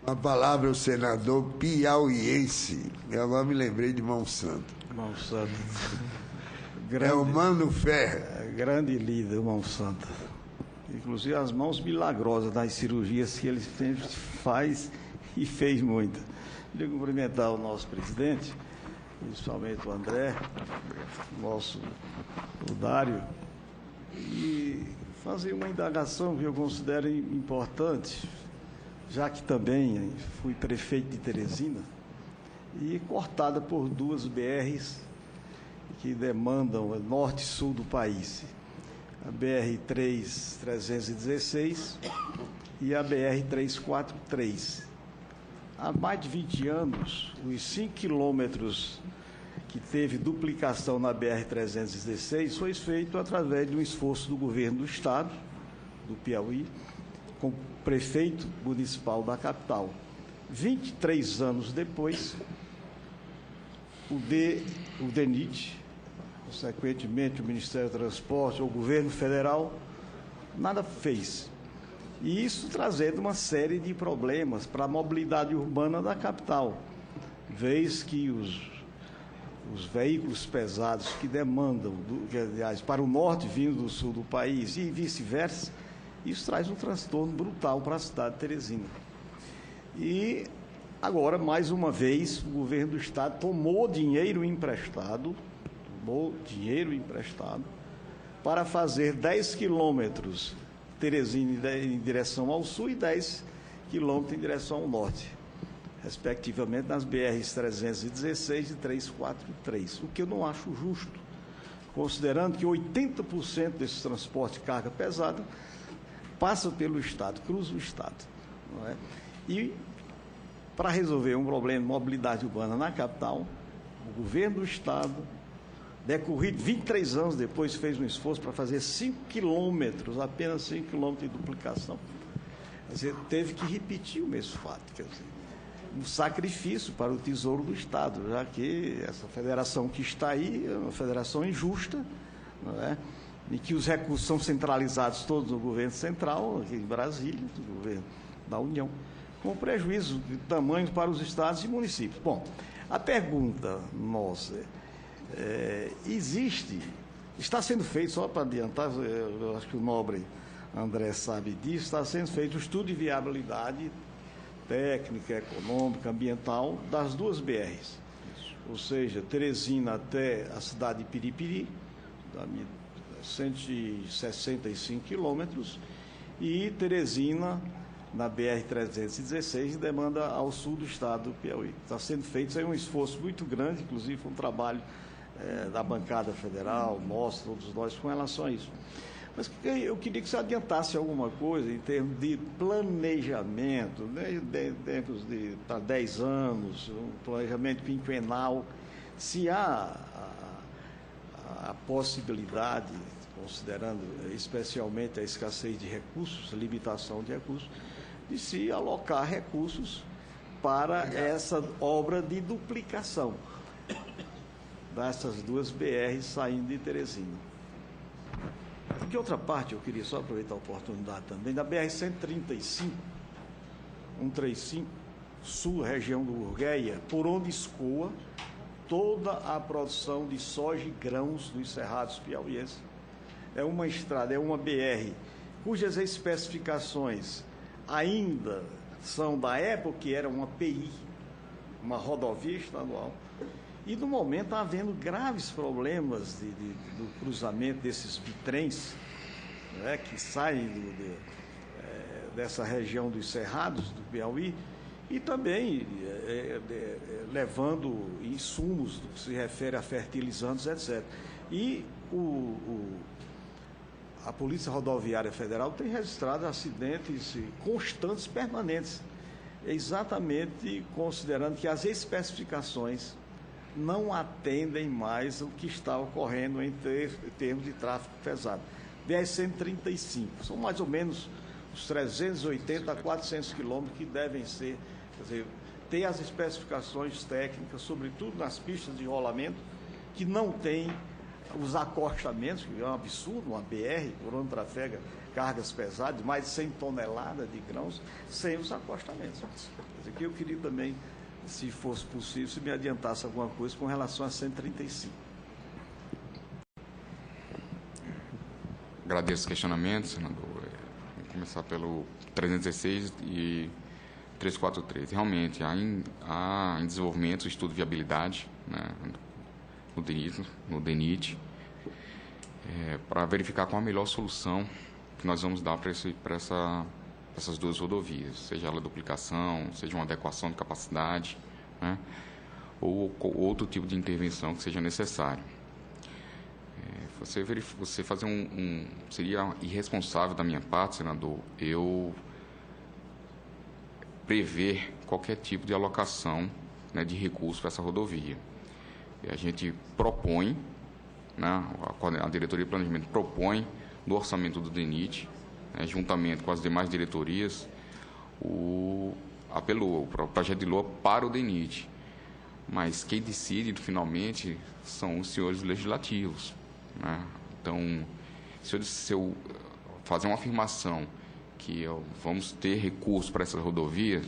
A palavra é o senador piauiense. Eu agora me lembrei de Monsanto. Monsanto. É o Mano Ferrer. Grande líder, Monsanto. Inclusive as mãos milagrosas das cirurgias que ele sempre faz e fez muito. Queria cumprimentar o nosso presidente, principalmente o André, o Dário, e fazer uma indagação que eu considero importante, já que também fui prefeito de Teresina, e cortada por duas BRs que demandam o norte e sul do país. A BR-316 e a BR-343. Há mais de 20 anos, os 5 quilômetros que teve duplicação na BR-316 foi feito através de um esforço do governo do estado, do Piauí, com o prefeito municipal da capital. 23 anos depois, o DENIT, consequentemente o Ministério do Transporte, o governo federal, nada fez. E isso trazendo uma série de problemas para a mobilidade urbana da capital, vez que os veículos pesados que demandam, aliás, para o norte vindo do sul do país e vice-versa, isso traz um transtorno brutal para a cidade de Teresina. E agora, mais uma vez, o governo do estado tomou dinheiro emprestado para fazer 10 quilômetros Teresina em direção ao sul e 10 quilômetros em direção ao norte, respectivamente nas BRs 316 e 343, o que eu não acho justo, considerando que 80% desse transporte de carga pesada passa pelo estado, cruza o estado, não é? E para resolver um problema de mobilidade urbana na capital, o governo do estado, decorrido 23 anos depois, fez um esforço para fazer 5 quilômetros, apenas 5 quilômetros de duplicação. Quer dizer, teve que repetir o mesmo fato, quer dizer, um sacrifício para o tesouro do estado, já que essa federação que está aí é uma federação injusta, não é? Em que os recursos são centralizados todos no governo central, aqui em Brasília, do governo da União, com prejuízo de tamanho para os estados e municípios. Bom, a pergunta nossa está sendo feito, só para adiantar, eu acho que o nobre André sabe disso, está sendo feito um estudo de viabilidade técnica, econômica, ambiental das duas BRs, ou seja, Teresina até a cidade de Piripiri, 165 quilômetros, e Teresina na BR-316, demanda ao sul do estado do Piauí. Está sendo feito, isso é um esforço muito grande, inclusive um trabalho da bancada federal, nosso, todos nós, com relação a isso. Mas eu queria que você adiantasse alguma coisa em termos de planejamento, né, para 10 anos, um planejamento quinquenal, se há a possibilidade, considerando especialmente a escassez de recursos, a limitação de recursos, de se alocar recursos para essa obra de duplicação dessas duas BRs saindo de Teresina. De outra parte, eu queria só aproveitar a oportunidade também, da BR-135, 135, sul, região do Gurgueia, por onde escoa toda a produção de soja e grãos dos cerrados piauienses. É uma estrada, é uma BR, cujas especificações ainda são da época que era uma PI, uma rodovia estadual, e no momento está havendo graves problemas do cruzamento desses bitrens, né, que saem dessa região dos cerrados do Piauí, e também levando insumos do que se refere a fertilizantes, etc. E a Polícia Rodoviária Federal tem registrado acidentes constantes, permanentes, exatamente considerando que as especificações não atendem mais o que está ocorrendo em termos de tráfego pesado. BR-135, são mais ou menos os 380 a 400 quilômetros que devem ser, quer dizer, ter as especificações técnicas, sobretudo nas pistas de rolamento, que não tem os acostamentos, que é um absurdo, uma BR, por onde trafega cargas pesadas, mais de 100 toneladas de grãos, sem os acostamentos. Aqui eu queria também, se fosse possível, se me adiantasse alguma coisa com relação a 135. Agradeço os questionamentos, senador. Vamos começar pelo 316 e 343. Realmente, há em desenvolvimento o estudo de viabilidade, né, no DENIT, para verificar qual a melhor solução que nós vamos dar para essas duas rodovias, seja ela duplicação, seja uma adequação de capacidade, né, ou outro tipo de intervenção que seja necessário. Você fazer seria irresponsável da minha parte, senador, eu prever qualquer tipo de alocação, né, de recursos para essa rodovia. E a gente propõe, né, a diretoria de planejamento propõe no orçamento do DENIT, né, juntamente com as demais diretorias, o projeto de LOA para o DENIT. Mas quem decide finalmente são os senhores legislativos, né? Então, se eu fazer uma afirmação que vamos ter recurso para essas rodovias,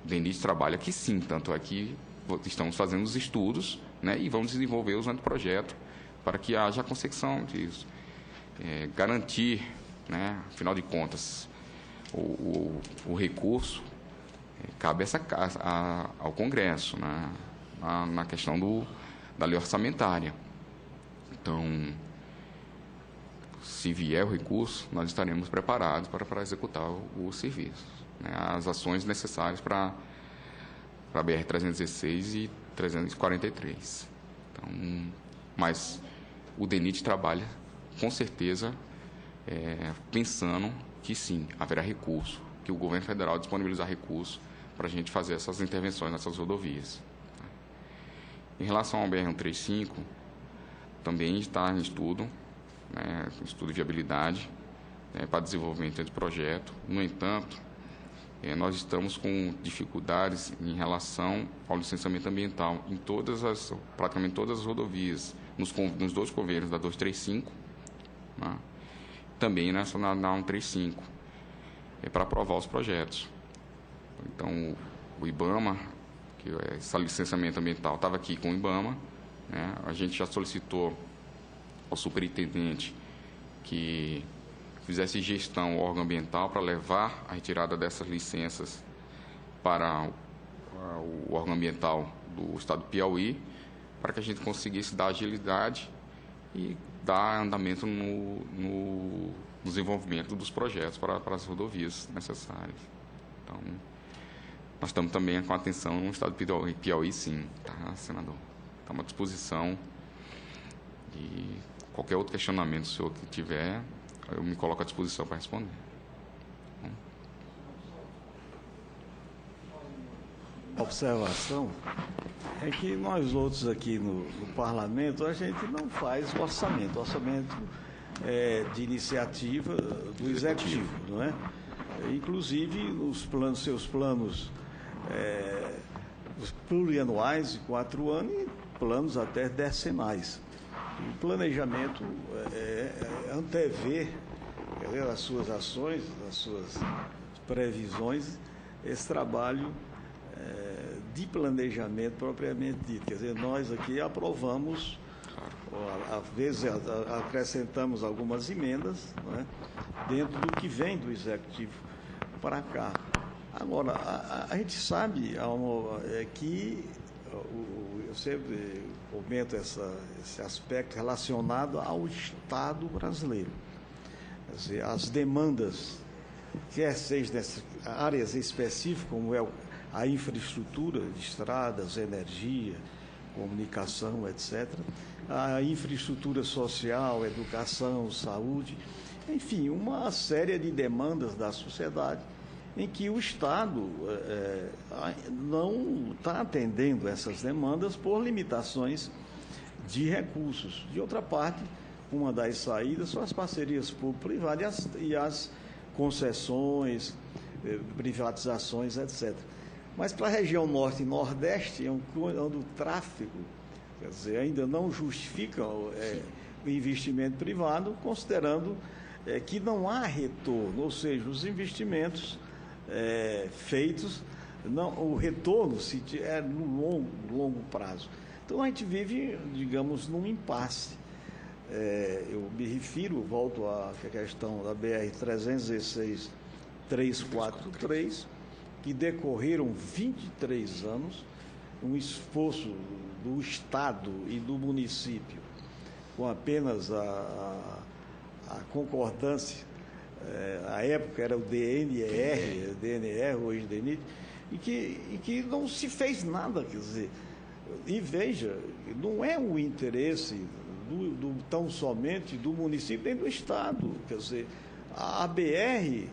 o DENIT trabalha aqui sim, tanto é que estamos fazendo os estudos, né, e vamos desenvolver os anteprojetos para que haja a consecução disso. Garantir, né, afinal de contas, o recurso cabe ao Congresso, né, na questão da lei orçamentária. Então, se vier o recurso, nós estaremos preparados para executar o serviço, né, as ações necessárias para a BR-316 e 343. Então, mas o DENIT trabalha, com certeza, pensando que sim, haverá recurso, que o governo federal disponibilizar recurso para a gente fazer essas intervenções nessas rodovias. Em relação ao BR-135, também está em estudo, né, estudo de viabilidade, né, para desenvolvimento de projeto. No entanto, nós estamos com dificuldades em relação ao licenciamento ambiental em praticamente todas as rodovias, nos dois convênios da 235, né, também na 135, para aprovar os projetos. Então, o IBAMA, que esse licenciamento ambiental estava aqui com o IBAMA, né, a gente já solicitou ao superintendente que fizesse gestão ao órgão ambiental para levar a retirada dessas licenças para o órgão ambiental do estado do Piauí, para que a gente conseguisse dar agilidade e dar andamento no desenvolvimento dos projetos para as rodovias necessárias. Então, nós estamos também com atenção no estado do Piauí, sim, tá, senador? Estamos à disposição e qualquer outro questionamento, senhor, que tiver, eu me coloco à disposição para responder. A observação é que nós outros aqui no parlamento, a gente não faz orçamento. O orçamento é de iniciativa do executivo, não é? Inclusive, seus planos os plurianuais de 4 anos e planos até decenais. O planejamento antever as suas ações, as suas previsões, esse trabalho de planejamento propriamente dito. Quer dizer, nós aqui aprovamos, às vezes acrescentamos algumas emendas, não é, dentro do que vem do Executivo para cá. Agora, a gente sabe que eu sempre comento esse aspecto relacionado ao Estado brasileiro. Quer dizer, as demandas, quer seja nessas áreas específicas, como é a infraestrutura de estradas, energia, comunicação, etc., a infraestrutura social, educação, saúde, enfim, uma série de demandas da sociedade em que o Estado não está atendendo essas demandas por limitações de recursos. De outra parte, uma das saídas são as parcerias público-privadas e as concessões, privatizações, etc. Mas para a região norte e nordeste, onde o tráfego Quer dizer, ainda não justificam o investimento privado, considerando que não há retorno, ou seja, os investimentos feitos, o retorno é no longo prazo. Então, a gente vive, digamos, num impasse. Eu me refiro, volto à questão da BR-316-343, que decorreram 23 anos, um esforço do Estado e do município, com apenas a concordância, à época era o DNR, hoje DENIT, e que não se fez nada, quer dizer, e veja, não é o interesse tão somente do município nem do Estado, quer dizer, a BR,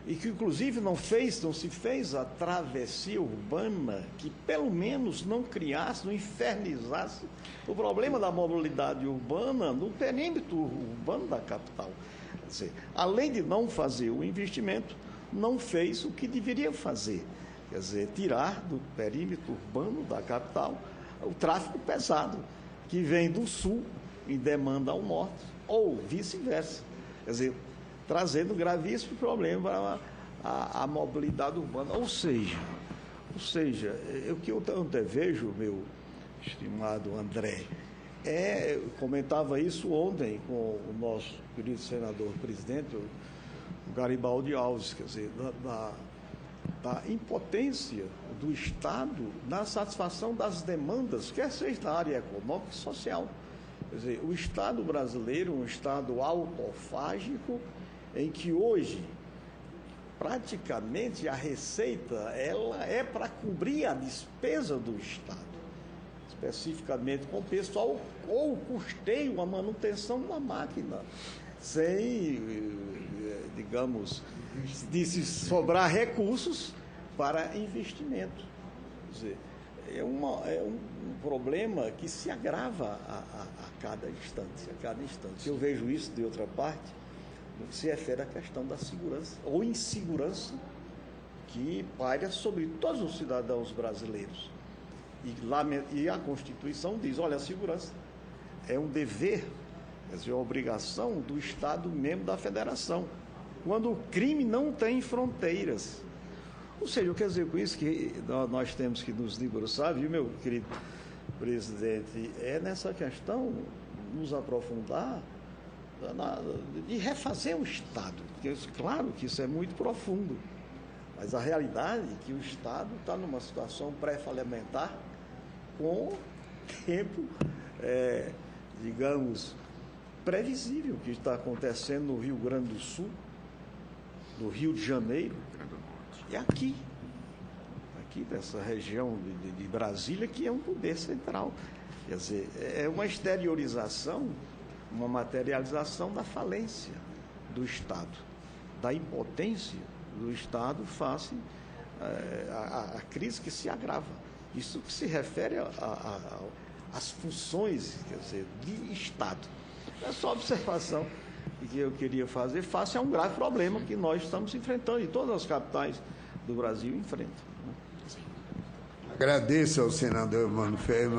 e que inclusive não se fez a travessia urbana, que pelo menos não criasse, não infernizasse o problema da mobilidade urbana no perímetro urbano da capital. Quer dizer, além de não fazer o investimento, não fez o que deveria fazer, quer dizer, tirar do perímetro urbano da capital o tráfego pesado, que vem do sul e demanda ao norte, ou vice-versa. Quer dizer, trazendo gravíssimo problema para a mobilidade urbana. Ou seja, o que eu vejo, meu estimado André, eu comentava isso ontem com o nosso querido senador presidente, o Garibaldi Alves, quer dizer, da impotência do Estado na satisfação das demandas, quer seja na área econômica e social. Quer dizer, o Estado brasileiro é um Estado autofágico, em que hoje, praticamente, a receita ela é para cobrir a despesa do Estado, especificamente com o pessoal, ou o custeio, a manutenção da máquina, sem, digamos, de se sobrar recursos para investimento. Quer dizer, é um problema que se agrava a cada instante. Eu vejo isso de outra parte, no que se refere à questão da segurança, ou insegurança, que paira sobre todos os cidadãos brasileiros. E a Constituição diz, olha, a segurança é um dever, quer dizer, uma obrigação do Estado membro da Federação, quando o crime não tem fronteiras. Ou seja, quer dizer com isso que nós temos que nos debruçar, viu, meu querido presidente, nessa questão nos aprofundar de refazer o Estado. Porque, claro que isso é muito profundo, mas a realidade é que o Estado está numa situação pré-falimentar com tempo, digamos, previsível, que está acontecendo no Rio Grande do Sul, no Rio de Janeiro, e aqui dessa região de Brasília, que é um poder central. Quer dizer, é uma exteriorização, uma materialização da falência do Estado, da impotência do Estado face à crise que se agrava. Isso que se refere às funções, quer dizer, de Estado. Essa observação que eu queria fazer face a um grave problema que nós estamos enfrentando e todas as capitais do Brasil enfrentam. Agradeço ao senador Mano Ferreira.